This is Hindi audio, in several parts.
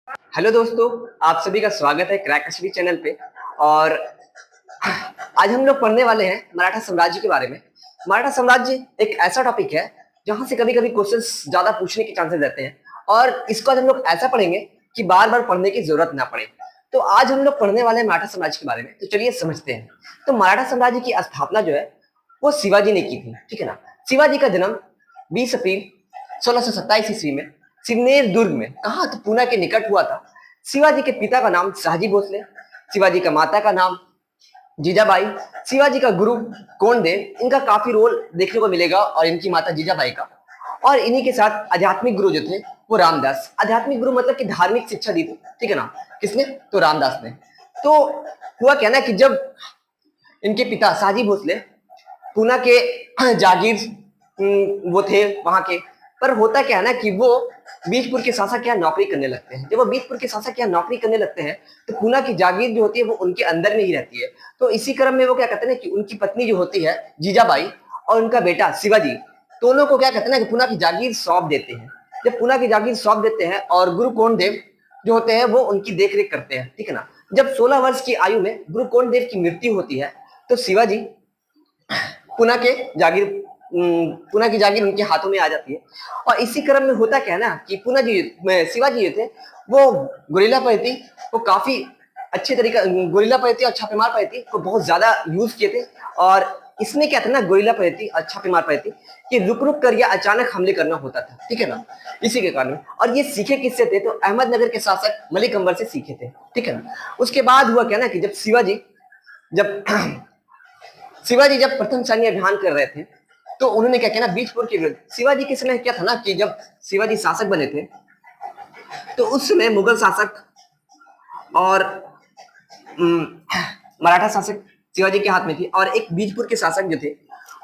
हेलो दोस्तों, आप सभी का स्वागत है क्रैक कश्मीर चैनल पे। और आज हम लोग पढ़ने वाले हैं मराठा साम्राज्य के बारे में। मराठा साम्राज्य एक ऐसा टॉपिक है जहां से कभी-कभी क्वेश्चंस ज्यादा पूछने के चांसेस रहते हैं, और इसको आज हम लोग ऐसा पढ़ेंगे कि बार-बार पढ़ने की जरूरत ना पड़े। तो आज हम लोग पढ़ने वाले हैं मराठा साम्राज्य के बारे में, तो चलिए समझते हैं। तो मराठा साम्राज्य की स्थापना जो है वो शिवाजी ने की थी, ठीक है ना। शिवाजी का जन्म 20 अप्रैल 1627 ईस्वी में सिवनेर दुर्ग में, कहा तो पूना के निकट हुआ था। शिवाजी के पिता का नाम शाहजी भोसले, शिवाजी का माता का नाम जीजाबाई, शिवाजी का गुरु कोंडदेव, इनका काफी रोल देखने को मिलेगा, और इनकी माता जीजाबाई का। और इन्हीं के साथ आध्यात्मिक गुरु जो थे वो रामदास। आध्यात्मिक गुरु मतलब कि धार्मिक शिक्षा दी थी, ठीक है ना। किसने? तो रामदास ने। तो हुआ क्या ना कि जब इनके पिता शाहजी भोसले पूना के जागीर वो थे वहां के, पर होता क्या है ना कि वो बीजपुर के शासक के यहाँ नौकरी करने लगते हैं। जब वो बीजपुर के शासक के यहाँ नौकरी करने लगते हैं तो पूना की जागीर जो होती है वो उनके अंदर में ही रहती है। तो इसी क्रम में वो क्या कहते हैं ना कि उनकी पत्नी जो होती है जीजाबाई और उनका बेटा शिवाजी, दोनों को क्या कहते हैं ना कि पूना की जागीर सौंप देते हैं। जब पूना की जागीर सौंप देते हैं और गुरु कोंडदेव जो होते हैं वो उनकी देखरेख करते हैं, ठीक है ना। जब 16 वर्ष की आयु में गुरु कोंडदेव की मृत्यु होती है तो शिवाजी पुना के जागीर पुना की जागीर उनके हाथों में आ जाती है। और इसी क्रम में होता क्या है ना कि पुना जी शिवाजी जो थे वो गुरिल्ला पद्धति को काफी अच्छे तरीका गुरिल्ला पद्धति और छापेमार पद्धति को बहुत ज्यादा यूज किए थे। और इसमें क्या था ना, गुरिल्ला पद्धति और छापेमार पद्धति कि रुक रुक कर या अचानक हमले करना होता था, ठीक है ना। इसी के कारण, और ये सीखे किससे थे? तो अहमदनगर के शासक मलिक अंबर से सीखे थे, ठीक है ना। उसके बाद हुआ क्या ना कि जब शिवाजी जब प्रथम सैन्य अभियान कर रहे थे तो उन्होंने क्या किया ना, बीजपुर के विरुद्ध। शिवाजी के समय क्या था ना कि जब शिवाजी शासक बने थे तो उस समय मुगल शासक और मराठा शासक शिवाजी के हाथ में थी, और एक बीजपुर के शासक जो थे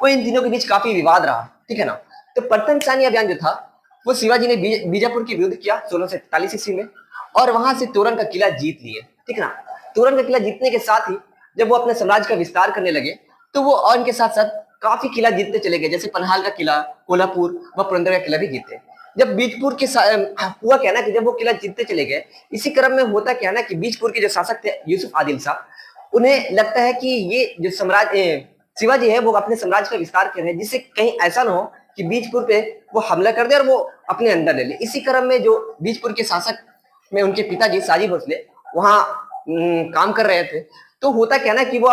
वो इन तीनों के बीच काफी विवाद रहा, ठीक है ना। तो प्रथम सैन्य अभियान जो था वो शिवाजी ने बीजापुर के विरुद्ध किया 1643 ईस्वी में, और वहां से तोरण का किला जीत लिए, ठीक है ना। तोरण का किला जीतने के साथ ही जब वो अपने साम्राज्य का विस्तार करने लगे तो वो और इनके साथ साथ काफी किला जीतते चले गए, जैसे पनहाल का किला, कोल्हापुर व पुरंदर का किला भी जीते। जब बीजपुर के हुआ क्या ना कि जब वो किला जीतते चले गए, इसी क्रम में होता क्या ना कि बीजपुर के जो शासक थे यूसुफ आदिल शाह, उन्हें लगता है कि ये जो शिवाजी है वो अपने साम्राज्य का विस्तार कर रहे हैं, जिससे कहीं ऐसा ना हो कि बीजपुर पे वो हमला कर दे और वो अपने अंदर ले ले। इसी क्रम में जो बीजपुर के शासक में उनके पिताजी शाहजी भोसले वहां काम कर रहे थे, तो होता क्या ना कि वो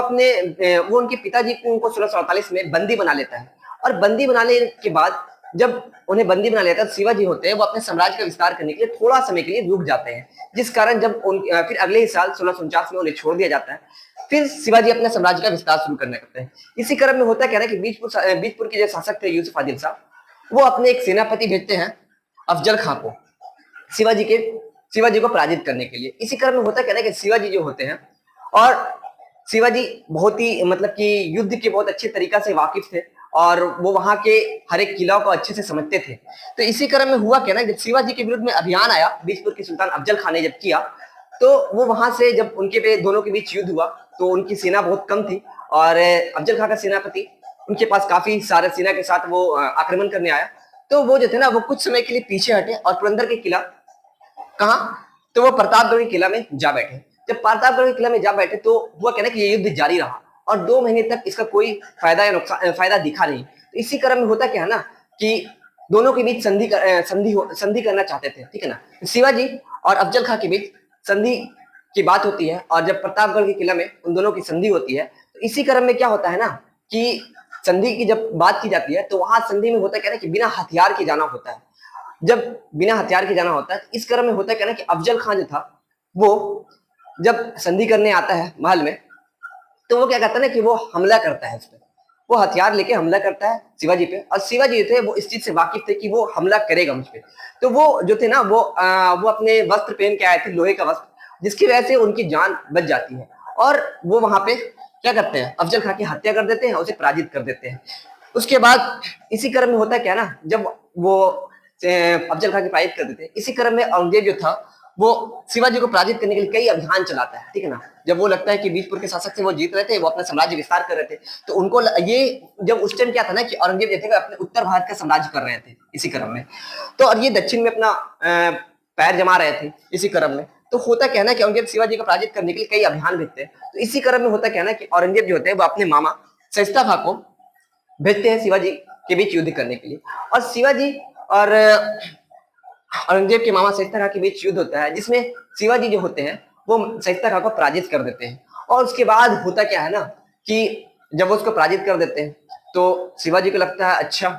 उनके पिताजी को 1648 में बंदी बना लेता है। और बंदी बनाने के बाद जब उन्हें बंदी बना लेता है तो शिवाजी होते हैं वो अपने साम्राज्य का विस्तार करने के लिए थोड़ा समय के लिए रुक जाते हैं, जिस कारण जब फिर अगले ही साल 1649 में उन्हें छोड़ दिया जाता है। फिर शिवाजी अपने साम्राज्य का विस्तार शुरू करने लगते हैं। इसी क्रम में होता क्या है कि बीजपुर के जो शासक थे यूसुफ आदिल शाह, वो अपने एक सेनापति भेजते हैं अफजल खां को शिवाजी को पराजित करने के लिए। इसी क्रम में होता क्या है कि शिवाजी जो होते हैं, और शिवाजी बहुत ही मतलब कि युद्ध के बहुत अच्छे तरीका से वाकिफ थे, और वो वहां के हर एक किला को अच्छे से समझते थे। तो इसी क्रम में हुआ क्या ना, जब शिवाजी के विरुद्ध में अभियान आया बीजपुर के सुल्तान अफजल खान ने जब किया, तो वो वहां से जब उनके पे दोनों के बीच युद्ध हुआ तो उनकी सेना बहुत कम थी, और अफजल खान का सेनापति उनके पास काफी सारे सेना के साथ वो आक्रमण करने आया। तो वो जो थे ना वो कुछ समय के लिए पीछे हटे और पुरंदर के किला कहा, तो वो प्रतापगढ़ के किला में जा बैठे। जब प्रतापगढ़ के किला में जा बैठे तो हुआ क्या ना कि ये युद्ध जारी रहा, और 2 महीने तक इसका कोई फायदा दिखा नहीं। तो इसी क्रम में होता क्या है ना कि दोनों के बीच संधि करना चाहते थे, ठीक है ना। शिवाजी और अफजल खां के बीच संधि की बात होती है, और जब प्रतापगढ़ के किला में उन दोनों की संधि होती है तो इसी क्रम में क्या होता है ना कि संधि की जब बात की जाती है तो वहां संधि में होता क्या ना कि बिना हथियार के जाना होता है। जब बिना हथियार के जाना होता है, इस क्रम में होता क्या ना कि अफजल खान जो था वो जब संधि करने आता है महल में, तो वो क्या करता है ना कि वो हमला करता है उस पर, वो हथियार लेके हमला करता है शिवाजी पे। और शिवाजी जो थे वो इस चीज से वाकिफ थे कि वो हमला करेगा मुझ पे। तो वो जो थे ना वो अपने वस्त्र पहन के आए थे, लोहे का वस्त्र, जिसकी वजह से उनकी जान बच जाती है। और वो वहां पे क्या करते हैं, अफजल खान की हत्या कर देते हैं, उसे पराजित कर देते हैं। उसके बाद इसी क्रम में होता क्या ना, जब वो अफजल खान की पराजित कर देते हैं, इसी क्रम में औरंगजेब जो था वो शिवाजी को पराजित करने के लिए कई अभियान चलाता है, ठीक है ना। जब वो लगता है कि बीजपुर के शासक से वो जीत रहे थे, वो अपना साम्राज्य विस्तार कर रहे थे, तो उनको ये जब उस टाइम क्या था ना कि औरंगजेब जो थे अपने उत्तर भारत का साम्राज्य कर रहे थे इसी क्रम में। तो और ये दक्षिण में अपना पैर जमा रहे थे इसी क्रम में। तो होता क्या है ना कि औरंगजेब शिवाजी को पराजित करने के लिए कई अभियान भेजते हैं। तो इसी क्रम में होता क्या है ना कि औरंगजेब जो होते हैं वो अपने मामा शाइस्ता खां को भेजते हैं शिवाजी के बीच युद्ध करने के लिए। और शिवाजी और औरंगजेब के मामा शाइस्ता खां के बीच युद्ध होता है, जिसमें शिवाजी जो होते हैं वो शाइस्ता खां को पराजित कर देते हैं। और उसके बाद होता क्या है ना कि जब वो उसको पराजित कर देते हैं तो शिवाजी को लगता है अच्छा।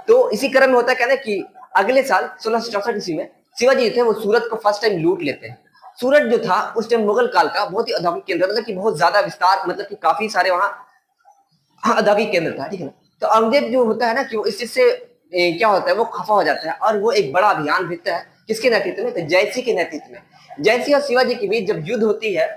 तो इसी क्रम में होता क्या है ना कि अगले साल 1664 ईस्वी में शिवाजी जो थे वो सूरत को फर्स्ट टाइम लूट लेते हैं। सूरत जो था उस टाइम मुगल काल का बहुत ही औद्योगिक केंद्र, मतलब कि बहुत ज्यादा विस्तार, मतलब कि काफी सारे वहां औद्योगिक केंद्र था, ठीक है ना। तो औरंगजेब जो होता है ना कि वो इस चीज से क्या होता है, वो खफा हो जाता है और वो एक बड़ा अभियान भेजता है। किसके नेतृत्व में? तो जयसिंह के नेतृत्व में। जयसिंह और शिवाजी के बीच जब युद्ध होती है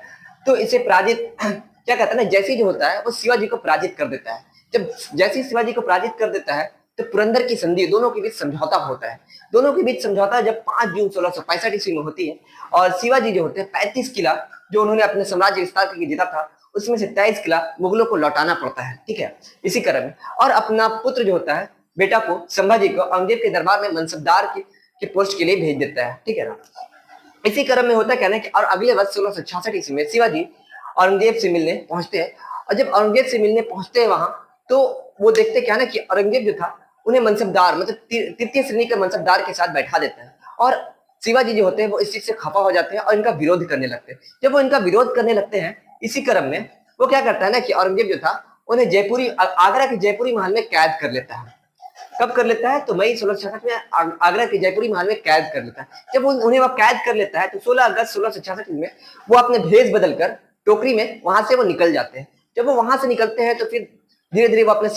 तो इसे पराजित क्या कहता है ना, जयसिंह जो होता है वो शिवाजी को पराजित कर देता है। जब जयसिंह शिवाजी को पराजित कर देता है तो पुरंदर की संधि, दोनों के बीच समझौता होता है। दोनों के बीच समझौता जब 5 जून 1665 ईस्वी में होती है और शिवाजी जो होते हैं 35 किला जो उन्होंने अपने साम्राज्य विस्तार करके जीता था उसमें से 23 किला मुगलों को लौटाना पड़ता है, ठीक है। इसी क्रम में और अपना पुत्र जो होता है बेटा को, संभाजी को, औरंगजेब के दरबार में मनसबदार के पोस्ट के लिए भेज देता है, ठीक है ना। इसी क्रम में होता क्या है कि और अगले वर्ष 1666 ईस्वी में शिवाजी औरंगजेब से मिलने पहुंचते हैं। और जब औरंगजेब से मिलने पहुंचते हैं वहां तो वो देखते क्या है ना कि औरंगजेब जो था उन्हें मनसबदार, मतलब तृतीय श्रेणी के मनसबदार के साथ बैठा देता है। और शिवाजी जो होते हैं वो इस चीज से खफा हो जाते हैं और इनका विरोध करने लगते हैं। जब वो इनका विरोध करने लगते हैं इसी क्रम में वो क्या करता है ना कि औरंगजेब जो था उन्हें आगरा के जयपुरी महल में कैद कर लेता है। कब कर लेता है? तो मई 1666 में आगरा के जयपुरी महल में कैद कर लेता है। जब उन्हें वह कैद कर लेता है तो 16 अगस्त 1666 में वो अपने भेष बदलकर टोकरी में वहां से वो निकल जाते हैं। जब वो वहां से निकलते हैं तो फिर धीरे धीरे वो अपने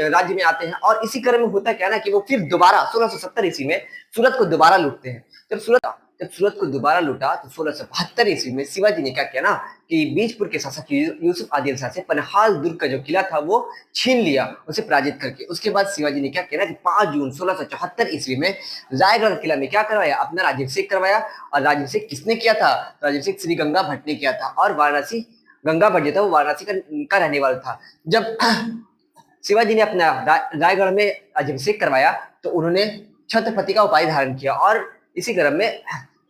राज्य में आते हैं। और इसी क्रम में होता क्या है ना कि वो फिर दोबारा 1670 ईस्वी में सूरत को दोबारा लूटते हैं। जब सूरत को दोबारा लूटा तो 1672 ईस्वी में शिवाजी ने क्या किया ना कि बीजपुर के शासक यूसुफ आदिल शाह से पनहाल दुर्ग का जो किला था वो छीन लिया, उसे पराजित करके। उसके बाद शिवाजी ने क्या किया ना कि 5 जून 1674 ईस्वी में रायगढ़ किला में क्या करवाया, अपना राज्याभिषेक करवाया। और राज्याभिषेक किसने किया था? राज्याभिषेक श्री गंगा भट्ट ने किया था। और वाराणसी, गंगा भट्ट जो था वो वाराणसी का रहने वाला था। जब शिवाजी ने अपना रायगढ़ में राज्याभिषेक करवाया तो उन्होंने छत्रपति का उपाधि धारण किया और इसी क्रम में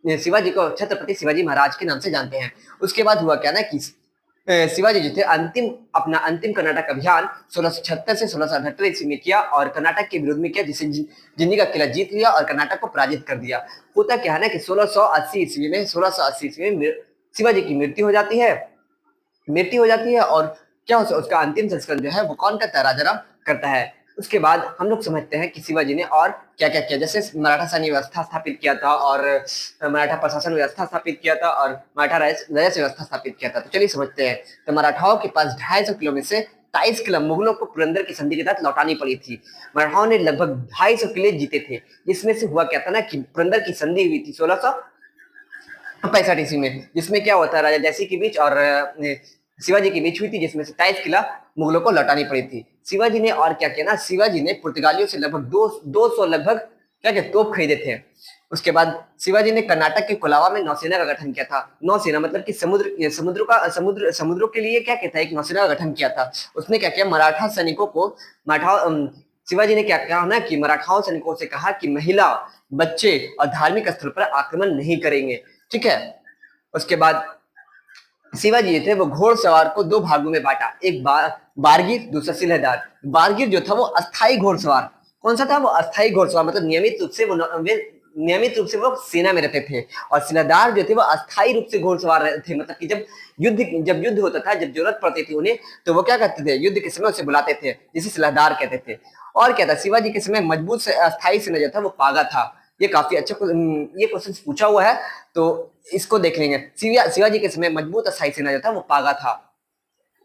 शिवाजी को छत्रपति शिवाजी महाराज के नाम से जानते हैं। उसके बाद हुआ क्या ना कि शिवाजी जो थे अपना अंतिम कर्नाटक अभियान 1676 से 1678 ईस्वी में किया और कर्नाटक के विरोध में किया, जिसे जिंदी का किला जीत लिया और कर्नाटक को पराजित कर दिया। होता क्या है ना कि 1680 ईस्वी में शिवाजी की मृत्यु हो जाती है। और क्या उसका अंतिम संस्करण जो है वो कौन करता है? राजाराम करता है। उसके बाद हम लोग समझते हैं कि शिवाजी ने और क्या क्या किया, जैसे मराठा सैन्य व्यवस्था स्थापित किया था और मराठा प्रशासन व्यवस्था स्थापित किया था और मराठा राजस्व व्यवस्था स्थापित किया था। तो चलिए समझते हैं। तो मराठाओं के पास 250 किलो में से 23 किलो मुगलों को पुरंदर की संधि के तहत लौटानी पड़ी थी। मराठाओं ने लगभग 250 किले जीते थे। इसमें से हुआ क्या था ना कि पुरंदर की संधि हुई थी 1665 ईस्वी में, जिसमें क्या होता है राजा जयसिंह के बीच और शिवाजी के बीच हुई थी, जिसमें से 23 किला मुगलों को लौटानी पड़ी थी। शिवाजी ने और क्या किया ना, शिवाजी ने पुर्तगालियों से लगभग 200 लगभग क्या क्या तोप खरीदे थे। उसके बाद शिवाजी ने कर्नाटक के कोलावा में नौसेना का गठन किया था। नौसेना मतलब कि समुद्रों के लिए क्या कहता है, एक नौसेना का गठन किया था। उसने क्या किया, मराठा सैनिकों को शिवाजी ने क्या किया ना कि मराठाओं सैनिकों से कहा कि महिला, बच्चे और धार्मिक स्थल पर आक्रमण नहीं करेंगे, ठीक है। उसके बाद शिवाजी थे वो घोड़सवार को 2 भागों में बांटा, एक बारगीर, दूसरा सिलहदार। बारगीर जो था वो अस्थाई घोड़सवार, कौन सा था? वो अस्थाई घोड़सवार, मतलब नियमित रूप से वो सेना में रहते थे। और सिलहदार जो थे वो अस्थाई रूप से घोड़सवार थे, मतलब कि जब युद्ध होता था, जब जरूरत पड़ती थी उन्हें, तो वो क्या करते थे, युद्ध के समय उसे बुलाते थे, जिसे सिलहदार कहते थे। और क्या था, शिवाजी के समय मजबूत से अस्थाई सेना जो था वो पागा था। ये काफी अच्छा ये क्वेश्चन पूछा हुआ है तो इसको देख लेंगे। शिवाजी के समय मजबूत अस्थाई सेना जो था वो पागा था।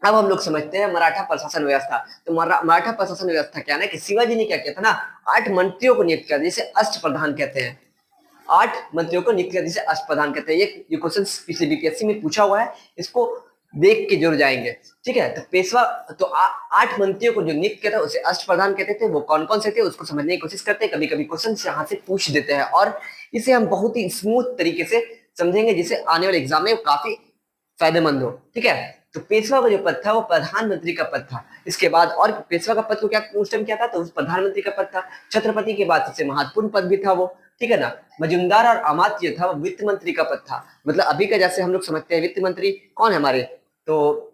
अब हम लोग समझते हैं मराठा प्रशासन व्यवस्था। तो मराठा प्रशासन व्यवस्था क्या है कि शिवाजी ने क्या किया था ना, 8 मंत्रियों को नियुक्त किया, जिसे अष्टप्रधान कहते हैं। 8 मंत्रियों को नियुक्त किया जिसे अष्टप्रधान कहते हैं। ये क्वेश्चन पिछले बीपीएससी में पूछा हुआ है, इसको देख के जरूर जाएंगे, ठीक है। तो पेशवा तो 8 मंत्रियों को जो नियुक्त किया था उसे अष्टप्रधान कहते थे। वो कौन कौन से थे उसको समझने की कोशिश करते हैं। कभी कभी क्वेश्चन यहाँ से पूछ देते हैं और इसे हम बहुत ही स्मूथ तरीके से समझेंगे, जिसे आने वाले एग्जाम में काफी फायदेमंद हो, ठीक है। तो पेशवा का जो पद था वो प्रधानमंत्री का पद था। इसके बाद और पेशवा का पद को क्या उस टाइम क्या था, तो उस प्रधानमंत्री का पद था। छत्रपति के बाद सबसे महत्वपूर्ण पद भी था वो, ठीक है ना। मजूमदार और अमात्य जो था वो वित्त मंत्री का पद था। मतलब अभी का जैसे हम लोग समझते हैं वित्त मंत्री कौन है हमारे, तो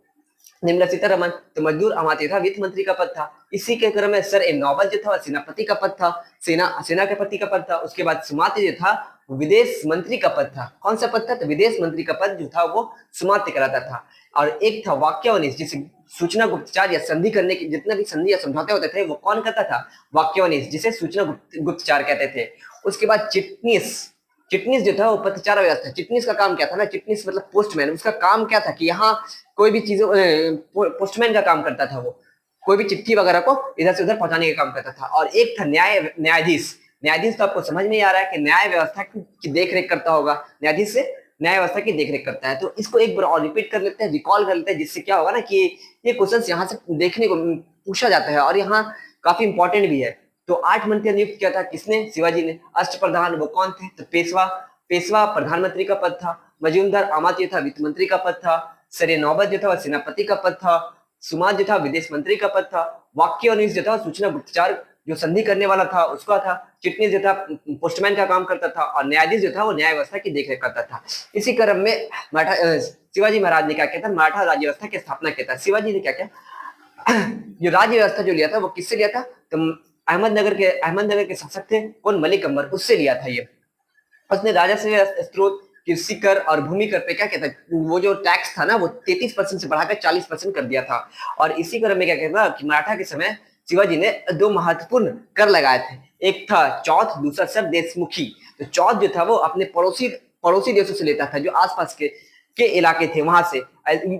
निर्मला सीतारमन। तो मजदूर अमात्य था, वित्त मंत्री का पद था। इसी के क्रम में सर ए नौबत जो था वह सेनापति का पद था, सेना के पति का पद था। उसके बाद सुमात्य जो था विदेश मंत्री का पद था। कौन सा पद था, तो विदेश मंत्री का पद जो था वो सुमात्य कराता था। और एक था वाक्यवनिश, जिसे सूचना गुप्तचार या संधि करने की जितने भी संधि या समझौते होते थे वो कौन करता था, वाक्यवनिश, जिसे सूचना गुप्तचार कहते थे। उसके बाद चिटनीस, चिटनीस जो था वो पत्रचार व्यवस्था। चिटनीस का काम क्या था ना, चिटनीस मतलब पोस्टमैन, उसका काम क्या था कि यहाँ कोई भी चीजों पोस्टमैन का काम करता था वो, कोई भी चिट्ठी वगैरह को इधर से उधर पहुंचाने का काम करता था। और एक था न्यायाधीश। न्यायाधीश तो आपको समझ में आ रहा है कि न्याय व्यवस्था की देख रेख करता होगा, न्यायाधीश से न्याय व्यवस्था की देख रेख करता है। तो इसको एक बार और रिपीट कर लेते हैं, रिकॉल कर लेते हैं, जिससे क्या होगा ना कि ये क्वेश्चन यहाँ से देखने को पूछा जाता है और यहाँ काफी इंपॉर्टेंट भी है। तो 8 मंत्री नियुक्त किया था किसने, शिवाजी ने। अष्टप्रधान वो कौन थे, तो पेशवा, पेशवा प्रधानमंत्री का पद था। मजूमदार अमात्य था, वित्त मंत्री का पद था। सर नौबत जो था वह सेनापति का पद था। सुमात जो था विदेश मंत्री का पद था। वाक्यवनिश जो था सूचना गुप्तचार जो संधि करने वाला था उसका था। चिटनीस जो था पोस्टमैन का काम करता था। और न्यायाधीश जो था वो न्याय व्यवस्था की देखरेख करता था। इसी क्रम में शिवाजी महाराज ने क्या किया था, मराठा राज्य व्यवस्था की स्थापना किया था। शिवाजी ने क्या किया, जो राज्य व्यवस्था जो लिया था वो किससे लिया था, तो अहमदनगर के शासक थे कौन, मलिक अंबर, उससे लिया था ये। उसने राजस्व स्रोत, कृषि कर और भूमि कर पे क्या कहता है, वो जो टैक्स था ना वो 33% से बढ़ाकर 40% कर दिया था। और इसी क्रम में क्या कहता है कि मराठा के समय शिवाजी ने 2 महत्वपूर्ण कर लगाए थे। एक था चौथ, दूसरा सर देशमुखी। तो चौथ जो था वो अपने पड़ोसी देशों से लेता था, जो आसपास के इलाके थे वहां से।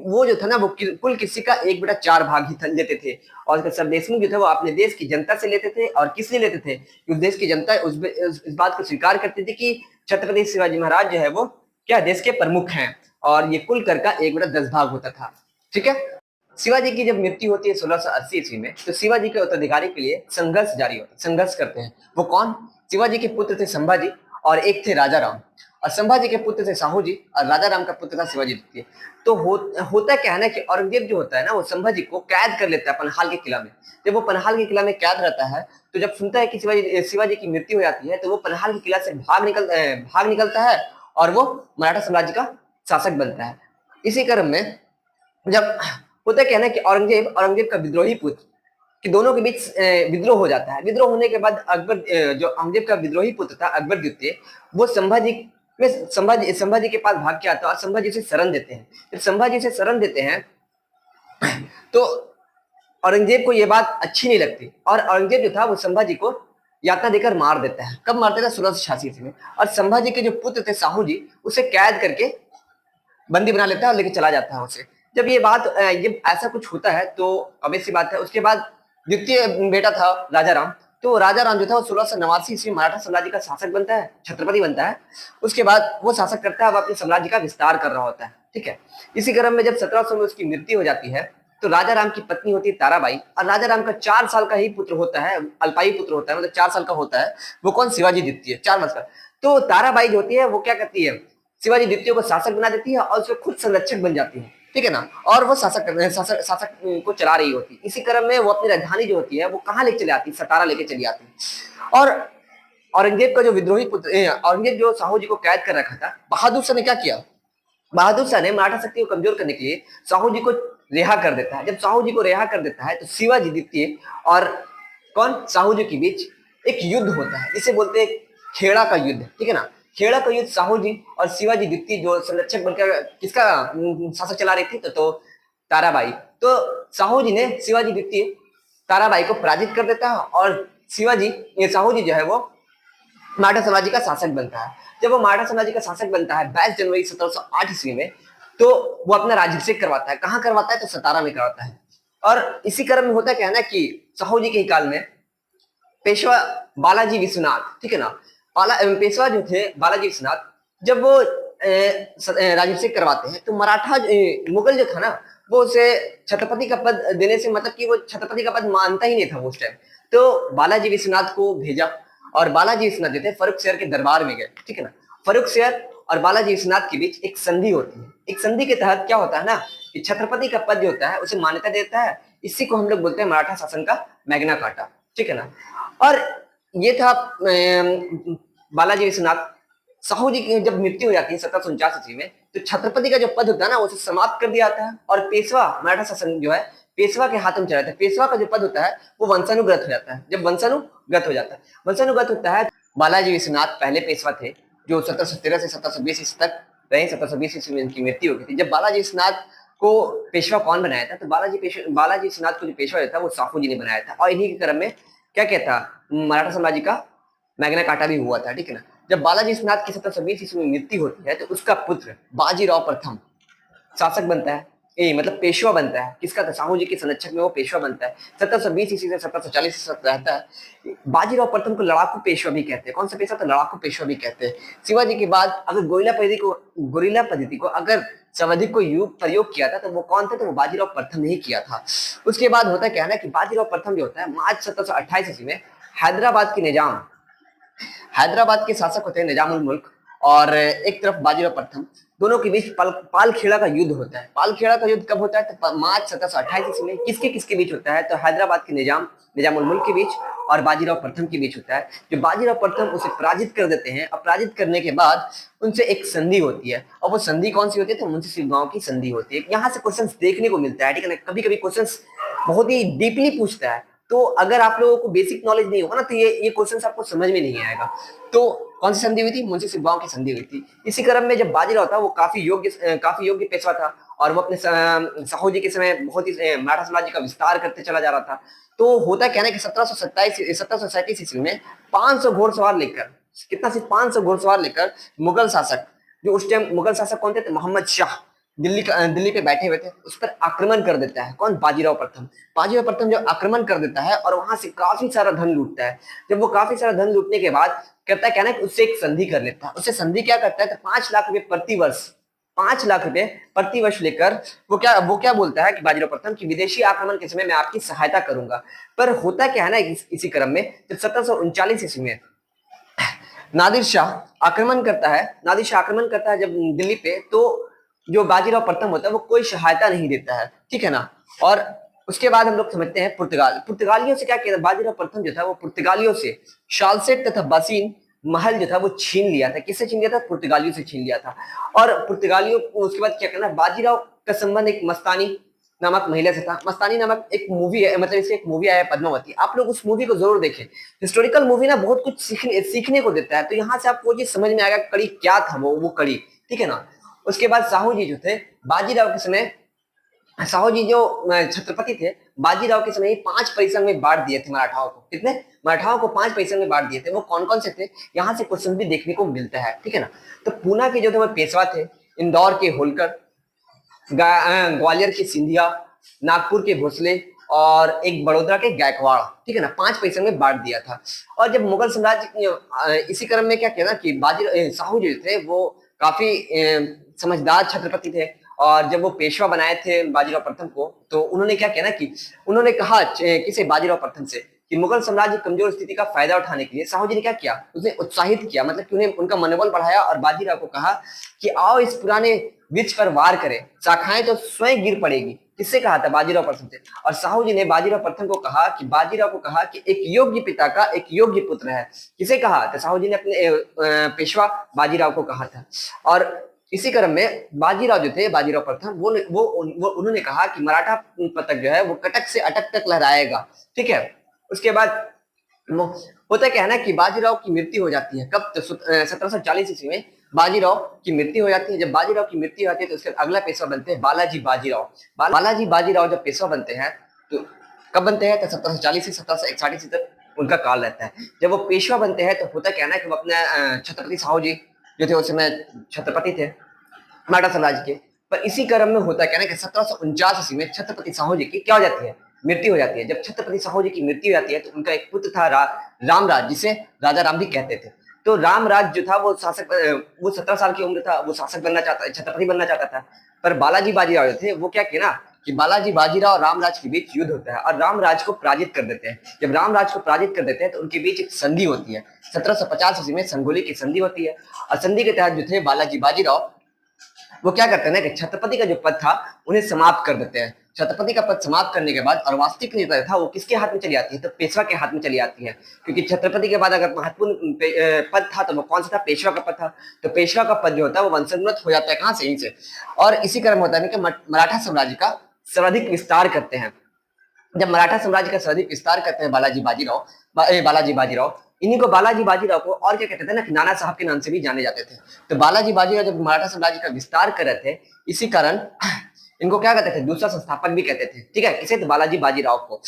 वो जो था ना वो कुल कृषि का 1/4 भाग ही लेते थे। और सर देशमुख जो था वो अपने देश की जनता से लेते थे। और किस लिए लेते थे, उस देश की जनता इस बात को स्वीकार करती थी कि छत्रपति शिवाजी महाराज जो है वो क्या देश के प्रमुख हैं। और ये कुल कर का 1/10 भाग होता था, ठीक है। शिवाजी की जब मृत्यु होती है 1680 ईस्वी में, तो शिवाजी के उत्तराधिकारी के लिए संघर्ष करते हैं। वो कौन, शिवाजी के पुत्र थे संभाजी और एक थे राजा राम। और संभाजी के पुत्र थे साहू जी और राजा राम का पुत्र था शिवाजी द्वितीय। तो होता क्या है ना कि औरंगजेब जो होता है ना वो संभाजी को कैद कर लेता है पनहाल के किला में। जब वो पनहाल के किला में कैद रहता है तो जब सुनता है कि शिवाजी की मृत्यु हो जाती है तो वो पनहाल के किला से भाग निकलता है और वो मराठा साम्राज्य का शासक बनता है। इसी क्रम में जब होता क्या है ना कि औरंगजेब का विद्रोही पुत्र कि दोनों के बीच विद्रोह हो जाता है। विद्रोह होने के बाद अकबर, जो औरंगजेब का विद्रोही पुत्र था अकबर द्वितीय, वो संभाजी के पास भाग के आता है और संभाजी से शरण देते हैं। जब संभाजी से शरण देते हैं तो औरंगजेब को यह बात अच्छी नहीं लगती और औरंगजेब जो था वो संभाजी को यातना देकर मार देता है। कब मारता था, 1686 ईस्वी में। और संभाजी के जो पुत्र थे साहू जी उसे कैद करके बंदी बना लेता है और लेके चला जाता है उसे। जब ये ऐसा कुछ होता है तो obvious सी बात है। उसके बाद द्वितीय बेटा था राजा राम। तो राजा राम जो था वो 1689 ईस्वी मराठा साम्राज्य का शासक बनता है, छत्रपति बनता है। उसके बाद वो शासक करता है, वो अपने साम्राज्य का विस्तार कर रहा होता है, ठीक है। इसी क्रम में जब 1700 में उसकी मृत्यु हो जाती है तो राजा राम की पत्नी होती है ताराबाई और राजा राम का 4 साल का ही पुत्र होता है, अल्पायु पुत्र होता है, मतलब 4 साल का होता है। वो कौन, शिवाजी द्वितीय, 4 वर्ष का। तो ताराबाई जो होती है वो क्या करती है, शिवाजी द्वितीय को शासक बना देती है और उसको खुद संरक्षक बन जाती है, ठीक है ना। और वो शासक को चला रही होती है। इसी क्रम में वो अपनी राजधानी जो होती है वो कहाँ लेके चली आती है, सतारा लेके चली आती है। और औरंगजेब का जो विद्रोही पुत्र, औरंगजेब जो साहू जी को कैद कर रखा था, बहादुर शाह ने क्या किया, बहादुर शाह ने मराठा शक्ति को कमजोर करने के लिए साहू जी को रिहा कर देता है। जब साहू जी को रिहा कर देता है तो शिवाजी द्वितीय और कौन, साहू जी के बीच एक युद्ध होता है, जिसे बोलते हैं खेड़ा का युद्ध, ठीक है ना। खेड़ा का युद्ध साहू जी और शिवाजी द्वितीय जो संरक्षक बनकर किसका शासक चला रही थी, तो ताराबाई। तो साहू जी ने शिवाजी द्वितीय ताराबाई को पराजित कर देता है और साहू जी जो है वो मराठा साम्राज्य का शासक बनता है। जब वो मराठा साम्राज्य का शासक बनता है 22 जनवरी 1708 ईस्वी में, तो वो अपना राज्याभिषेक करवाता है। कहाँ करवाता है, तो सतारा में करवाता है। और इसी क्रम में होता क्या है ना कि साहू जी के ही काल में पेशवा बालाजी विश्वनाथ, ठीक है ना, पेशवा जो थे बालाजी विश्वनाथ, जब वो राज्याभिषेक करवाते हैं तो मराठा मुगल जो था ना वो उसे छत्रपति का पद देने से, मतलब कि वो छत्रपति का पद मानता ही नहीं था वो उस टाइम। तो बालाजी विश्वनाथ को भेजा और बालाजी विश्वनाथ जो थे फर्रुख शेर के दरबार में गए, ठीक है ना। फर्रुख शेर और बालाजी विश्वनाथ के बीच एक संधि होती है। एक संधि के तहत क्या होता है ना कि छत्रपति का पद जो होता है उसे मान्यता देता है। इसी को हम लोग बोलते हैं मराठा शासन का मैग्ना कार्टा, ठीक है ना। और ये था बालाजी विश्वनाथ। साहू जी की जब मृत्यु हो जाती है 1749 में, तो छत्रपति का जो पद होता है ना उसे समाप्त कर दिया जाता है और पेशवा मराठा शासन जो है पेशवा के हाथ में चला जाता है। पेशवा का जो पद होता है वो वंशानुगत हो जाता है। जब वंशानुगत हो जाता है, वंशानुगत होता है, बालाजी विश्वनाथ पहले पेशवा थे जो 1713 से 1720 ईस्वी तक रहे। 1720 ईस्वी में इनकी मृत्यु हो गई थी। जब बालाजी विश्वनाथ को पेशवा कौन बनाया था, तो बालाजी विश्वनाथ को जो पेशवा था वो साहू जी ने बनाया था। और इन्हीं के क्रम में क्या कहता मराठा साम्राज्य का मैग्ना कार्टा भी हुआ था, ठीक है ना। जब बालाजी विश्वनाथ की 1720 ईस्वी में मृत्यु होती है तो उसका पुत्र बाजीराव प्रथम शासक बनता है, मतलब पेशवा बनता है। किसका था? साहू जी के संरक्षक में वो पेशवा बनता है। 1720 ईस्वी से 1740 ईस्वी तक रहता है। बाजीराव प्रथम को लड़ाकू पेशवा भी कहते हैं। कौन सा पेशवा था? लड़ाकू पेशवा भी कहते हैं। शिवाजी के बाद अगर गोरिल्ला पद्धति को अगर सर्वाधिक को प्रयोग किया था तो वो कौन था? तो वो बाजीराव प्रथम ने ही किया था। उसके बाद होता क्या है ना कि बाजीराव प्रथम जो होता है मार्च 1728 ईस्वी में हैदराबाद के शासक होते हैं निजाम उल मुल्क, और एक तरफ बाजीराव प्रथम, दोनों के बीच पालखेड़ा का युद्ध होता है। पालखेड़ा का युद्ध कब होता है? तो मार्च 1728 ईस्वी में। किसके बीच होता है? तो हैदराबाद के निजाम उल मुल्क के बीच और बाजीराव प्रथम के बीच होता है। जो बाजीराव प्रथम उसे पराजित कर देते हैं और पराजित करने के बाद उनसे एक संधि होती है। और वो संधि कौन सी होती है? तो मुंशी शिवगांव की संधि होती है। यहाँ से क्वेश्चन देखने को मिलता है, ठीक है ना। कभी कभी क्वेश्चन बहुत ही डीपली पूछता है, तो अगर आप लोगों को बेसिक नॉलेज नहीं होगा ना तो ये क्वेश्चन आपको समझ में नहीं आएगा। तो कौन सी संधि हुई थी? मुंशी शिवगांव की संधि हुई थी। इसी क्रम में जब बाजीराव था वो काफी योग्य पेशवा था और वो अपने साहू जी के समय बहुत ही मराठा साम्राज्य का विस्तार करते चला जा रहा था। तो होता क्या ना कि 1737 ईस्वी में 500 घोड़सवार लेकर, कितना सिर्फ 500 घोड़सवार लेकर मुगल शासक, जो उस टाइम मुगल शासक कौन थे? तो मोहम्मद शाह दिल्ली पे बैठे हुए थे, उस पर आक्रमण कर देता है। कौन? बाजीराव प्रथम जब आक्रमण कर देता है और वहां से काफी सारा धन लूटता है। जब वो काफी सारा धन लूटने के बाद करता क्या ना कि उससे एक संधि कर लेता है। उससे संधि क्या करता है? तो 5 लाख रुपए प्रति वर्ष लेकर वो क्या बोलता है कि बाजीराव प्रथम की विदेशी आक्रमण के समय मैं आपकी सहायता करूंगा। पर होता क्या है ना इसी क्रम में जब 1739 ईस्वी में नादिर शाह आक्रमण करता है जब दिल्ली पे, तो जो बाजीराव प्रथम होता है वो कोई सहायता नहीं देता है, ठीक है ना। और उसके बाद हम लोग समझते हैं पुर्तगालियों से क्या किया था? बाजीराव प्रथम जो था वो पुर्तगालियों से शालसेट तथा बासीन महल जो था वो छीन लिया था। किससे छीन लिया था? पुर्तगालियों से छीन लिया था। और पुर्तगालियों को उसके बाद क्या करना, बाजीराव का संबंध एक मस्तानी नामक महिला से था। मस्तानी नामक एक मूवी है, मतलब इससे एक मूवी आया पद्मावती। आप लोग उस मूवी को जरूर देखें। हिस्टोरिकल मूवी ना बहुत कुछ सीखने को देता है। तो यहाँ से आपको ये समझ में आएगा कड़ी क्या था वो कड़ी, ठीक है ना। उसके बाद साहू जी जो थे बाजीराव के समय, साहू जी जो छत्रपति थे बाजीराव के समय 5 परिसंघ में बांट दिए थे मराठाओं को। कितने? मराठाओं को 5 परिसंघ में बांट दिए थे। वो कौन कौन से थे? यहाँ से क्वेश्चन भी देखने को मिलता है, ठीक है ना। तो पूना के जो थे वो पेशवा थे, इंदौर के होलकर, ग्वालियर के सिंधिया, नागपुर के भोसले और एक बड़ोदरा के गायकवाड़, ठीक है ना। 5 परिसंघ में बांट दिया था। और जब मुगल साम्राज्य इसी क्रम में क्या किया ना कि साहू जी थे वो काफी समझदार छत्रपति थे। और जब वो पेशवा बनाए थे बाजीराव प्रथम को, तो उन्होंने क्या किया ना कि उन्होंने कहा किसे? बाजीराव प्रथम से कि मुगल साम्राज्य की कमजोर स्थिति का फायदा उठाने के लिए साहू जी ने क्या किया? उसने उत्साहित किया, मतलब कि उन्हें उनका मनोबल बढ़ाया और बाजीराव को कहा कि आओ इस पुराने वृक्ष पर वार करें, शाखाएं तो स्वयं गिर पड़ेगी। किससे कहा था? बाजीराव प्रथम से। और साहू जी ने बाजीराव प्रथम को कहा कि एक योग्य पिता का एक योग्य पुत्र है। किसे कहा? तो साहू जी ने अपने पेशवा बाजीराव को कहा था। और इसी क्रम में बाजीराव जो थे बाजीराव प्रथम वो उन्होंने कहा कि मराठा पतक जो है वो कटक से अटक तक लहराएगा, ठीक है। उसके बाद होता क्या है ना कि बाजीराव की मृत्यु हो जाती है। कब? तो 1740 ईस्वी में बाजीराव की मृत्यु हो जाती है। जब बाजीराव की मृत्यु हो जाती है तो उसके अगला पेशवा बनते हैं बालाजी बाजीराव जब पेशवा बनते हैं तो कब बनते हैं? तो 1740 से 1761 ईस्वी तक उनका काल रहता है। जब वो पेशवा बनते हैं तो होता क्या है ना कि वो अपने छत्रपति साहू जी जो थे उस समय छत्रपति थे मराठा साम्राज्य के। पर इसी क्रम में होता क्या ना कि 1749 ईस्वी में छत्रपति साहू जी की क्या हो जाती है? मृत्यु हो जाती है। जब छत्रपति साहू जी की मृत्यु हो जाती है तो उनका एक पुत्र था रामराज, जिसे राजा राम भी कहते थे। तो रामराज जो था वो 17 साल की उम्र था, वो शासक बनना चाहता, छत्रपति बनना चाहता था। पर बालाजी बाजीराव जो थे वो क्या किया ना कि बालाजी बाजीराव और रामराज के बीच युद्ध होता है और रामराज को पराजित कर देते हैं। जब रामराज को पराजित कर देते हैं तो उनके बीच एक संधि होती है। 1750 ईस्वी में संगोली की संधि होती है और संधि के तहत जो थे बालाजी बाजीराव वो क्या करते हैं ना कि छत्रपति का जो पद था उन्हें समाप्त कर देते हैं। छत्रपति का पद समाप्त करने के बाद और वास्तविक नेता था वो किसके हाथ में चली आती है, तो पेशवा के हाथ में चली आती है। क्योंकि छत्रपति के बाद अगर महत्वपूर्ण पद था तो वो कौन सा था, पेशवा का पद था। तो पेशवा का पद जो होता है वो वंशानुगत हो जाता है, कहां से, यहीं से। और इसी क्रम होता है कि मराठा साम्राज्य का सर्वाधिक विस्तार करते हैं। जब मराठा साम्राज्य का सर्वाधिक विस्तार करते हैं बालाजी बाजीराव, इन्हीं को बालाजी बाजीराव को और क्या कहते थे ना कि नाना साहब के नाम से भी जाने जाते थे। तो बालाजी बाजीराव जब मराठा साम्राज्य का विस्तार कर रहे थे, इसी कारण इनको क्या कहते थे, दूसरा संस्थापक भी कहते थे। ठीक है, किसे, तो बालाजी बाजीराव को।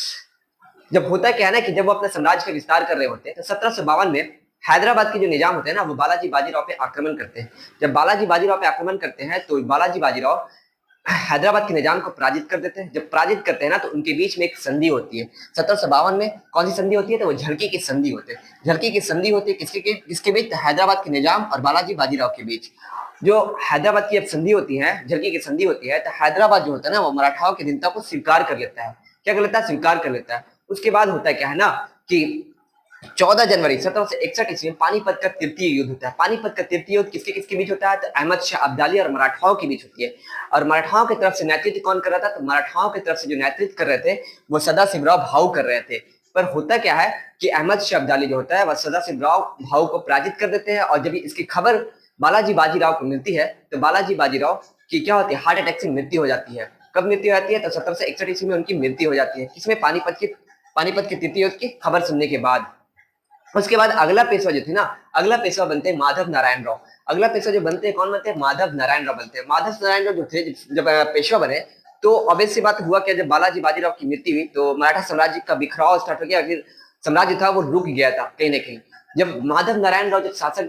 जब होता क्या है ना कि जब वो अपने साम्राज्य का विस्तार कर रहे होते हैं तो 1752 में हैदराबाद के जो निजाम होते हैं ना वो बालाजी बाजीराव पे आक्रमण करते हैं। जब बालाजी बाजीराव पे आक्रमण करते हैं तो बालाजी बाजीराव हैदराबाद के निजाम को पराजित कर देते हैं। जब पराजित करते हैं ना तो उनके बीच में एक संधि होती है। 1752 में कौन सी संधि होती है, तो वो झलकी की संधि होती है। झलकी की संधि होती है किसके बीच, हैदराबाद के निजाम और बालाजी बाजीराव के बीच। जो हैदराबाद की जब संधि होती है, झलकी की संधि होती है, तो हैदराबाद जो होता है ना वो मराठाओं की अधीनता को स्वीकार कर लेता है। क्या कर लेता है, स्वीकार कर लेता है। उसके बाद होता है क्या है ना कि 14 जनवरी 1761 ईस्वी में पानीपत का तृतीय युद्ध होता है। पानीपत का तृतीय युद्ध किसके किसके बीच होता है, तो अहमद शाह अब्दाली और मराठाओं के बीच होती है। और मराठाओं की तरफ से नेतृत्व कौन कर रहा था, तो मराठाओं की तरफ से जो नेतृत्व कर रहे थे वो सदाशिवराव भाऊ कर रहे थे। पर होता क्या है कि अहमद शाह अब्दाली जो होता है वह सदाशिवराव भाऊ को पराजित कर देते हैं। और जब इसकी खबर बालाजी बाजीराव को मिलती है तो बालाजी बाजीराव की क्या होती है, हार्ट अटैक से मृत्यु हो जाती है। कब मृत्यु हो जाती है, तो 1761 ईस्वी में उनकी मृत्यु हो जाती है। किसमें, पानीपत के तृतीय युद्ध की खबर सुनने के बाद। उसके बाद अगला पेशवा जो थे ना, अगला पेशवा बनते हैं माधव नारायण राव। अगला पेशवा जो बनते हैं, कौन बनते हैं, माधव नारायण राव बनते हैं। माधव नारायण राव जो थे जब पेशवा बने तो ऑब्वियस सी बात हुआ क्या, जब बालाजी बाजीराव की मृत्यु हुई तो मराठा साम्राज्य का बिखराव स्टार्ट हो गया। फिर साम्राज्य था वो रुक गया था कहीं ना कहीं। जब माधव नारायण राव जब शासक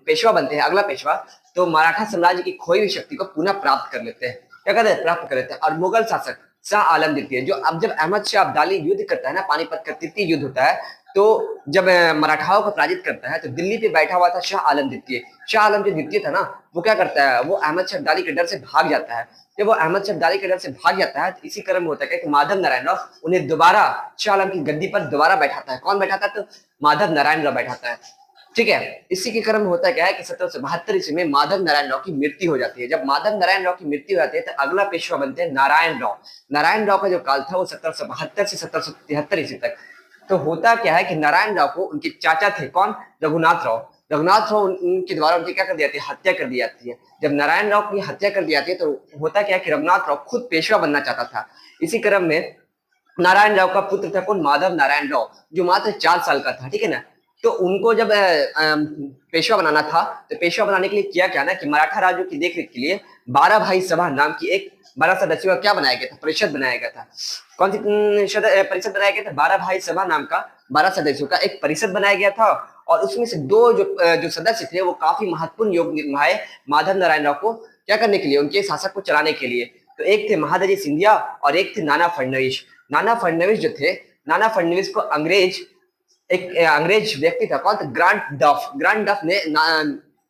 पेशवा बनते हैं, अगला पेशवा, तो मराठा साम्राज्य की खोई हुई शक्ति को पुनः प्राप्त कर लेते हैं। क्या कहते हैं, प्राप्त कर लेते हैं। और मुगल शासक शाह आलम द्वितीय जो अब जब अहमद शाह अब्दाली युद्ध करता है ना, पानीपत का तृतीय युद्ध होता है, तो जब मराठाओं को पराजित करता है तो दिल्ली पे बैठा हुआ था शाह आलम द्वितीय। शाह आलम जो द्वितीय था ना वो क्या करता है, वो अहमद शाह अब्दाली के डर से भाग जाता है। जब वो अहमद शाह अब्दाली के डर से भाग जाता है तो इसी क्रम में होता है कि माधव नारायण राव उन्हें दोबारा शाह आलम की गद्दी पर दोबारा बैठाता है। कौन बैठाता है, तो माधव नारायण राव बैठाता है। ठीक है, इसी के क्रम में होता क्या है कि 1772 ईस्वी में माधव नारायण राव की मृत्यु हो जाती है। जब माधव नारायण राव की मृत्यु हो जाती है तो अगला पेशवा बनते हैं नारायण राव। नारायण राव का जो काल था वो 1772 से 1773 ईस्वी तक। तो होता क्या है कि नारायण राव को उनके चाचा थे, कौन, रघुनाथ राव उनके द्वारा उनकी क्या कर दी जाती है, हत्या कर दी जाती है। जब नारायण राव की हत्या कर दी जाती है तो होता क्या है कि रघुनाथ राव खुद पेशवा बनना चाहता था। इसी क्रम में नारायण राव का पुत्र था कौन, माधव नारायण राव, जो मात्र 4 साल का था। ठीक है ना, तो उनको जब पेशवा बनाना था तो पेशवा बनाने के लिए किया क्या ना कि मराठा राज्यों की देखरेख के लिए 12 भाई सभा नाम की एक 12 सदस्यों का क्या बनाया गया था, परिषद बनाया गया था। कौन सी परिषद बनाया गया था, 12 भाई सभा नाम का 12 सदस्यों का एक परिषद बनाया गया था। और उसमें से 2 जो सदस्य थे वो काफी महत्वपूर्ण योग निभाए माधव नारायण राव को क्या करने के लिए, उनके शासक को चलाने के लिए। तो एक थे महादजी सिंधिया और एक थे नाना फडणवीस। नाना फडणवीस जो थे, नाना फडणवीस को एक अंग्रेज व्यक्ति था कौन, ग्रांड डफ ने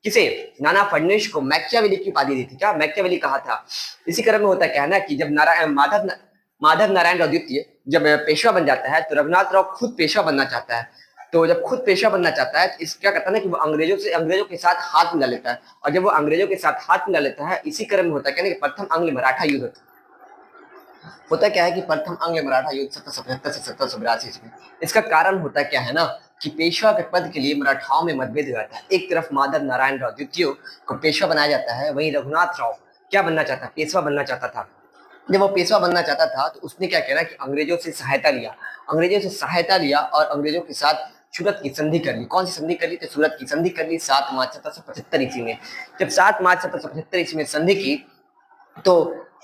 किसे, नाना फडणवीस को मैकियावेली की उपाधि दी थी। क्या, मैकियावेली कहा था। इसी क्रम में होता क्या है ना कि जब माधव नारायण राव द्वितीय जब पेशवा बन जाता है तो रघुनाथ राव खुद पेशवा बनना चाहता है। तो जब खुद पेशवा बनना चाहता है तो इस क्या करता है ना कि वो अंग्रेजों के साथ हाथ मिला लेता है। और जब वो अंग्रेजों के साथ हाथ मिला लेता है, इसी क्रम में होता है कि प्रथम आंग्ल मराठा युद्ध होता क्या है कि प्रथम आंग्ल मराठा युद्ध 1777 से 1782 ईस्वी। इसका कारण होता क्या है ना कि पेशवा के पद के लिए मराठाओं में मतभेद हो जाता है। एक तरफ माधव नारायण राव द्वितीय को पेशवा बनाया जाता है, वहीं रघुनाथ राव क्या बनना चाहता, पेशवा बनना चाहता था। जब वो पेशवा बनना चाहता था तो उसने क्या किया कि अंग्रेजों से सहायता लिया और अंग्रेजों के साथ सूरत की संधि कर ली। कौन सी संधि कर ली, तो सूरत की संधि कर ली 7 मार्च 1775 ईस्वी में। जब 7 मार्च 1775 ईस्वी में संधि की तो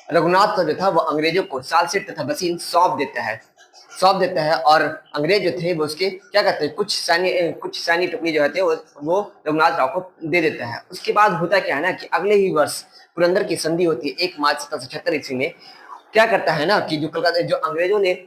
रघुनाथ जो था वो अंग्रेजों को सालसेट तथा बसीन सौंप देता है और अंग्रेज जो थे वो उसके क्या करते हैं, कुछ सैन्य टुकड़ी जो है वो रघुनाथ राव को दे देता है। उसके बाद होता क्या है ना कि अगले ही वर्ष पुरंदर की संधि होती है 1 मार्च 1776 ईस्वी में। क्या करता है ना कि जो अंग्रेजों ने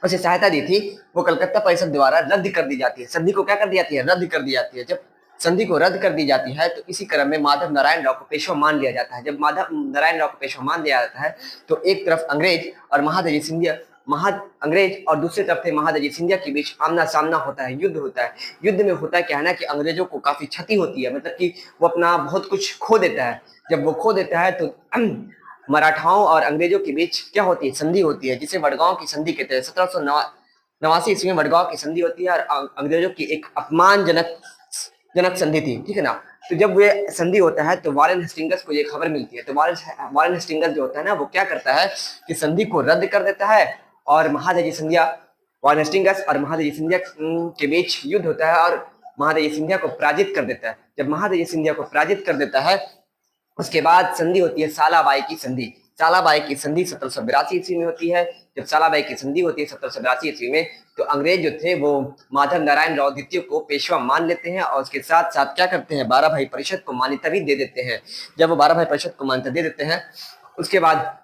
उसे सहायता दी थी वो कलकत्ता परिषद द्वारा रद्द कर दी जाती है। संधि को क्या कर दी जाती है, रद्द कर दी जाती है। जब संधि को रद्द कर दी जाती है, तो इसी क्रम में माधव नारायण राव को पेशवा मान लिया जाता है। जब माधव नारायण राव को पेशवा मान लिया जाता है, तो एक तरफ अंग्रेज और महादजी सिंधिया अंग्रेज और दूसरी तरफ थे महादजी सिंधिया के बीच आमना सामना होता है, युद्ध होता है। युद्ध में होता क्या है ना कि अंग्रेजों को काफी क्षति होती है, मतलब कि वो अपना बहुत कुछ खो देता है। जब वो खो देता है तो मराठाओं और अंग्रेजों के बीच क्या होती है, संधि होती है, जिसे वडगांव की संधि कहते हैं। 1789 ईस्वी में वडगांव की संधि होती है और अंग्रेजों की एक अपमानजनक संधि थी, ठीक है ना। तो जब ये संधि होता है तो वॉरेन हेस्टिंग्स को ये खबर मिलती है, तो वॉरेन हेस्टिंग्स जो होता है ना, वो क्या करता है कि संधि को रद्द कर देता है और महादजी सिंधिया, वॉरेन हेस्टिंग्स और महादजी सिंधिया के बीच युद्ध होता है और महादजी सिंधिया को पराजित कर देता है। जब महादजी सिंधिया को पराजित कर देता है, उसके बाद संधि होती है सालाबाई की संधि। सालाबाई की संधि 1782 ईस्वी में होती है। जब सालाबाई की संधि होती है 1782 ईस्वी में, तो अंग्रेज जो थे वो माधव नारायण राव द्वितीय को पेशवा मान लेते हैं और उसके साथ साथ क्या करते हैं, 12 भाई परिषद को मान्यता भी दे देते हैं। जब वो 12 भाई परिषद को मान्यता दे देते हैं, उसके बाद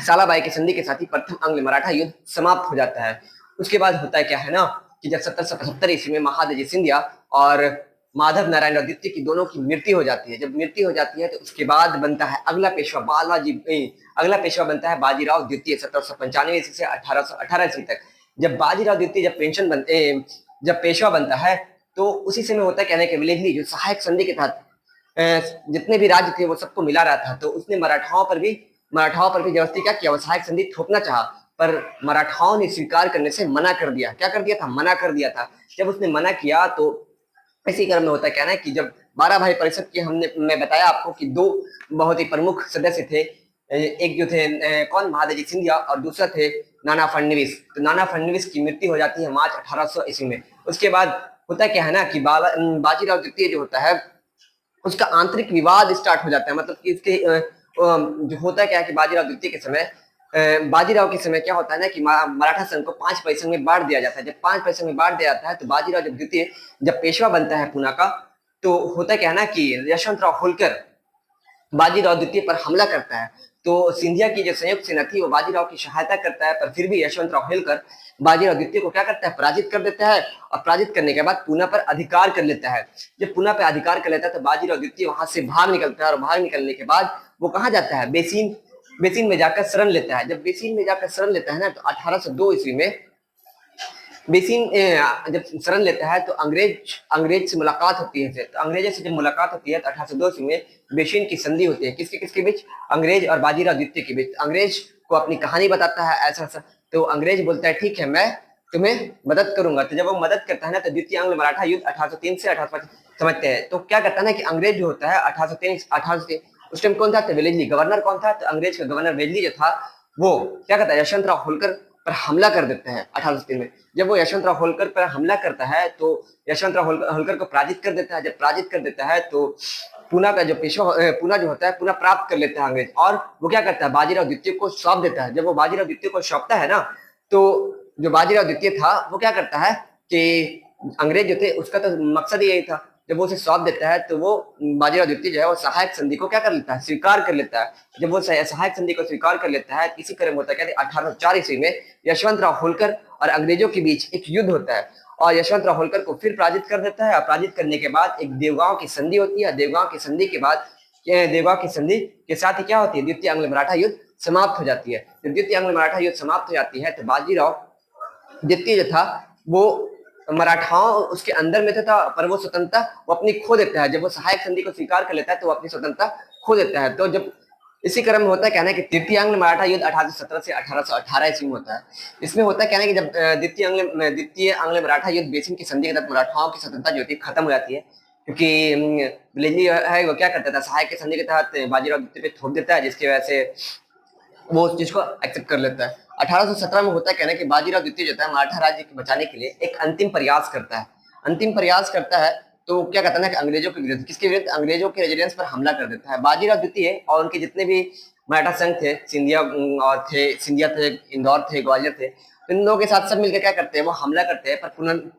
सालाबाई की संधि के साथ ही प्रथम अंग्ल मराठा युद्ध समाप्त हो जाता है। उसके बाद होता है क्या है ना कि जब 1775 ईस्वी में महादजी सिंधिया और माधव नारायण राव द्वितीय की दोनों की मृत्यु हो जाती है। जब मृत्यु हो जाती है तो उसके बाद बनता है अगला पेशवा अगला पेशवा बनता है बाजीराव द्वितीय 1795 ईस्वी से 1818 ईस्वी तक। जब बाजीराव द्वितीय जब पेशवा बनता है, तो उसी समय होता है कहने के विलेजली जो सहायक संधि के तहत जितने भी राज्य थे वो सबको मिला रहा था, तो उसने मराठाओं पर भी जबरदस्ती क्या किया, वो सहायक संधि थोपना चाहा, पर मराठाओं ने स्वीकार करने से मना कर दिया। क्या कर दिया था, मना कर दिया था। जब उसने मना किया तो इसी क्रम में होता क्या ना कि जब 12 भाई परिषद के मैं बताया आपको कि दो बहुत ही प्रमुख सदस्य थे, एक जो थे कौन, महादजी सिंधिया, और दूसरा थे नाना फडणवीस। तो नाना फडणवीस की मृत्यु हो जाती है मार्च 1800 ईस्वी में। उसके बाद होता क्या है ना कि बाजीराव द्वितीय जो होता है उसका आंतरिक विवाद स्टार्ट हो जाता है। मतलब कि इसके जो होता क्या है कि बाजीराव द्वितीय के समय बाजीराव के समय क्या होता है ना कि मराठा संघ को 5 परिसंघ में बांट दिया जाता है। जब 5 परिसंघ में बांट दिया जाता है तो बाजीराव जब द्वितीय जब पेशवा बनता है पूना का, तो होता क्या है ना कि यशवंतराव होलकर बाजीराव द्वितीय पर हमला करता है। तो सिंधिया की जो संयुक्त सेना थी वो बाजीराव की सहायता करता है, पर फिर भी यशवंतराव होलकर बाजीराव द्वितीय को क्या करता है, पराजित कर देता है। और पराजित करने के बाद पूना पर अधिकार कर लेता है। जब पूना पर अधिकार कर लेता है तो बाजीराव द्वितीय वहां से भाग निकलता है और भाग निकलने के बाद वो कहाँ जाता है, बेसिन में जाकर शरण लेता है। जब बेसिन में जाकर शरण लेता है ना, तो 1802 ईस्वी में बेसिन जब शरण लेता है तो अंग्रेज से मुलाकात होती है। तो अंग्रेजों से जब मुलाकात होती है तो 1802 ईस्वी में बेसिन की संधि होती है। किसके बीच, अंग्रेज और बाजीराव द्वितीय के बीच। अंग्रेज को अपनी कहानी बताता है ऐसा ऐसा, तो अंग्रेज बोलता है ठीक है मैं तुम्हें मदद करूंगा। तो जब वो मदद करता है ना, तो द्वितीय आंग्ल मराठा युद्ध 1803 से 1805 समझते हैं। तो क्या करता है ना कि अंग्रेज जो होता है 1803 उस टाइम कौन था, तो वेलेस्ली गवर्नर कौन था, तो अंग्रेज का गवर्नर वेलेस्ली जो था वो क्या करता है, यशवंतराव होलकर पर हमला कर देते हैं 1803 में। जब वो यशवंतराव होलकर पर हमला करता है तो यशवंतराव होलकर को पराजित कर देता है। जब पराजित कर देता है तो पूना का जो पूना जो होता है पूना प्राप्त कर लेता है अंग्रेज, और वो क्या करता है, बाजीराव द्वितीय को सौंप देता है। जब वो बाजीराव द्वितीय को सौंपता है ना, तो जो बाजीराव द्वितीय था वो क्या करता है कि अंग्रेज जो थे उसका तो मकसद ही यही था। जब वो उसे सौंप देता है तो वो बाजीराव द्वितीय जो है वो सहायक संधि को क्या कर लेता है, स्वीकार कर लेता है। जब वो सहायक संधि को स्वीकार कर लेता है, इसी क्रम होता है 1804 ईस्वी में यशवंतराव होलकर और अंग्रेजों के बीच एक युद्ध होता है और यशवंतराव होलकर को फिर पराजित कर देता है। और पराजित करने के बाद एक देवगांव की संधि होती है। देवगांव की संधि के बाद देवगांव की संधि के साथ ही क्या होती है, द्वितीय आंग्ल मराठा युद्ध समाप्त हो जाती है। जब द्वितीय आंग्ल मराठा युद्ध समाप्त हो जाती है तो बाजीराव द्वितीय जो था वो मराठाओं उसके अंदर में था, पर वो स्वतंत्रता वो अपनी खो देता है। जब वो सहायक संधि को स्वीकार कर लेता है तो वो अपनी स्वतंत्रता खो देता है। तो जब इसी क्रम में होता है कहना है कि तृतीय आंग्ल मराठा युद्ध 1817 से 1818 ईस्वी में होता है। इसमें होता है कहना है कि जब द्वितीय आंग्ल मराठा युद्ध बेसिन की संधि के तहत मराठाओं की स्वतंत्रता जो थी खत्म हो जाती है, क्योंकि वेलेस्ली है वो क्या करता था, सहायक की संधि के तहत बाजीराव द्वितीय पे थोप देता है, जिसकी वजह से वो उस चीज को एक्सेप्ट कर लेता है। 1817 में होता है कहना है कि बाजीराव द्वितीय जो है मराठा राज्य को बचाने के लिए एक अंतिम प्रयास करता है। तो क्या कहता है ना कि अंग्रेजों के विरुद्ध, किसके विरुद्ध, अंग्रेजों के रेजिडेंस पर हमला कर देता है। बाजीराव द्वितीय और उनके जितने भी मराठा संघ थे, सिंधिया थे, इंदौर थे, ग्वालियर थे, तो इन लोगों के साथ सब मिलकर क्या करते हैं, वो हमला करते हैं। पर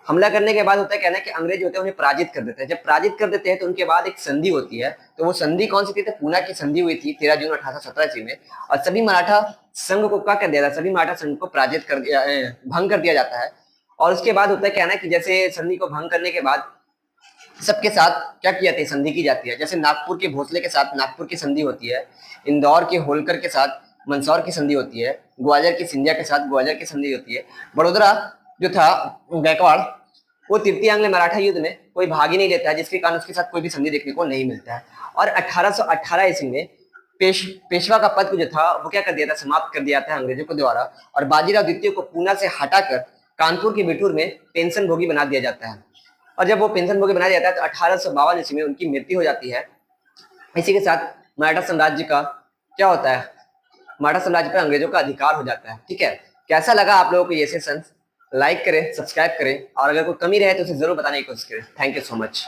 हमला करने के बाद होता है कहना है कि अंग्रेज होते हैं उन्हें पराजित कर देते हैं। जब पराजित कर देते हैं तो उनके बाद एक संधि होती है। तो वो संधि कौन सी थी, तो पूना की संधि हुई थी 13 जून 1817 ईस्वी में। और सभी मराठा संघ को क्या कर दिया था, सभी मराठा संघ को पराजित कर भंग कर दिया जाता है। और उसके बाद होता है कहना है कि जैसे संधि को भंग करने के बाद सबके साथ क्या की जाती है, संधि की जाती है। जैसे नागपुर के भोसले के साथ नागपुर की संधि होती है, इंदौर के होलकर के साथ मंदसौर की संधि होती है, ग्वालियर की सिंधिया के साथ ग्वालियर की संधि होती है। बड़ोदरा जो था गायकवाड़, वो तृतीय आंग्ल मराठा युद्ध में कोई भाग ही नहीं लेता है, जिसके कारण उसके साथ कोई भी संधि देखने को नहीं मिलता है। और 1818 ईस्वी में पेशवा का पद जो था वो क्या कर दिया था, समाप्त कर दिया था अंग्रेजों के द्वारा, और बाजीराव द्वितीय को पूना से हटाकर कानपुर के बिठूर में पेंशन भोगी बना दिया जाता है। और जब वो पेंशन भोगी बनाया जाता है तो 1852 ईस्वी में उनकी मृत्यु हो जाती है। इसी के साथ मराठा साम्राज्य का क्या होता है, मराठा साम्राज्य पर अंग्रेजों का अधिकार हो जाता है। ठीक है, कैसा लगा आप लोगों को ये सेशन? लाइक करें, सब्सक्राइब करें, और अगर कोई कमी रहे तो उसे जरूर बताने की कोशिश करें। Thank you so much.